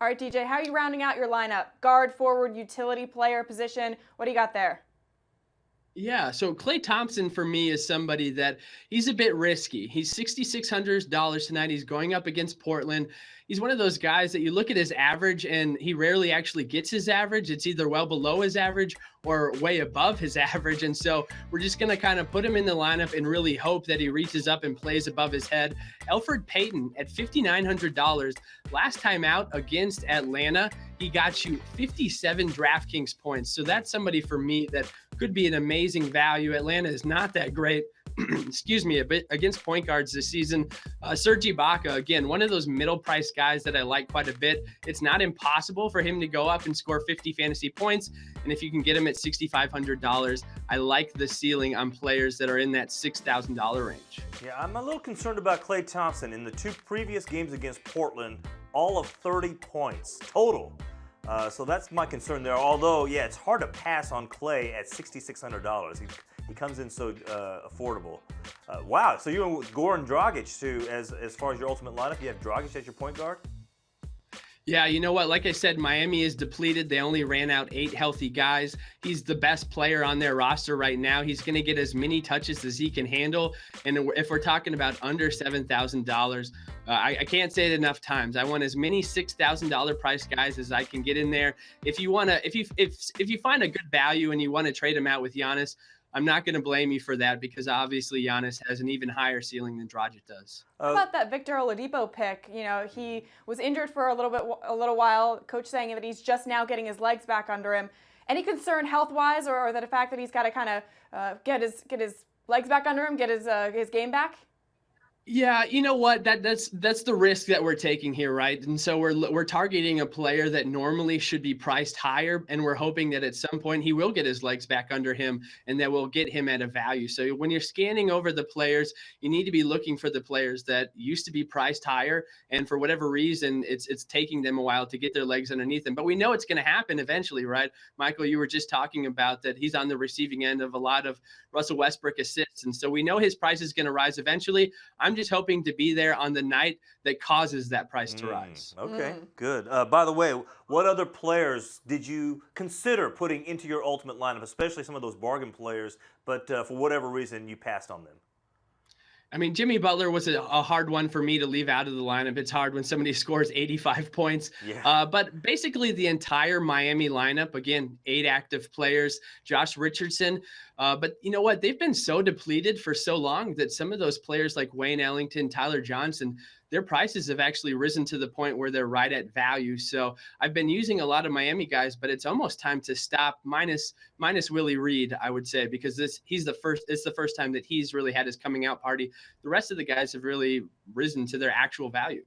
All right, DJ, how are you rounding out your lineup? Guard, forward, utility player position. What do you got there? Yeah, so Klay Thompson for me is somebody that he's a bit risky. He's $6,600 tonight. He's going up against Portland. He's one of those guys that you look at his average and he rarely actually gets his average. It's either well below his average or way above his average. And so we're just going to kind of put him in the lineup and really hope that he reaches up and plays above his head. Elfrid Payton at $5,900. Last time out against Atlanta, he got you 57 DraftKings points. So that's somebody for me that could be an amazing value. Atlanta is not that great. Excuse me, a bit against point guards this season. Serge Ibaka, again, one of those middle price guys that I like quite a bit. It's not impossible for him to go up and score 50 fantasy points. And if you can get him at $6,500, I like the ceiling on players that are in that $6,000 range. Yeah, I'm a little concerned about Klay Thompson. In the two previous games against Portland, all of 30 points total. So that's my concern there. Although, yeah, it's hard to pass on Klay at $6,600. He comes in so affordable. Wow, so you went with Goran Dragic too, as far as your ultimate lineup. You have Dragic as your point guard? Yeah, you know what? Like I said, Miami is depleted. They only ran out 8 healthy guys. He's the best player on their roster right now. He's going to get as many touches as he can handle. And if we're talking about under $7,000, I can't say it enough times. I want as many $6,000 price guys as I can get in there. If you want to, if you find a good value and you want to trade him out with Giannis, I'm not going to blame you for that because obviously Giannis has an even higher ceiling than Dragic does. How about that Victor Oladipo pick? You know, he was injured for a little while. Coach saying that he's just now getting his legs back under him. Any concern health-wise, or the fact that he's got to kind of get his legs back under him, get his game back? Yeah, you know what? That's the risk that we're taking here, right? And so we're targeting a player that normally should be priced higher, and we're hoping that at some point he will get his legs back under him, and that will get him at a value. So when you're scanning over the players, you need to be looking for the players that used to be priced higher, and for whatever reason, it's taking them a while to get their legs underneath them. But we know it's going to happen eventually, right? Michael, you were just talking about that he's on the receiving end of a lot of Russell Westbrook assists, and so we know his price is going to rise eventually. I'm just hoping to be there on the night that causes that price to rise. Okay, good. By the way, what other players did you consider putting into your ultimate lineup, especially some of those bargain players, but for whatever reason you passed on them? I mean, Jimmy Butler was a hard one for me to leave out of the lineup. It's hard when somebody scores 85 points. Yeah. But basically the entire Miami lineup, again, 8 active players, Josh Richardson. But you know what? They've been so depleted for so long that some of those players like Wayne Ellington, Tyler Johnson, their prices have actually risen to the point where they're right at value. So I've been using a lot of Miami guys, but it's almost time to stop, minus Willie Reed, I would say, because it's the first time that he's really had his coming out party. The rest of the guys have really risen to their actual value.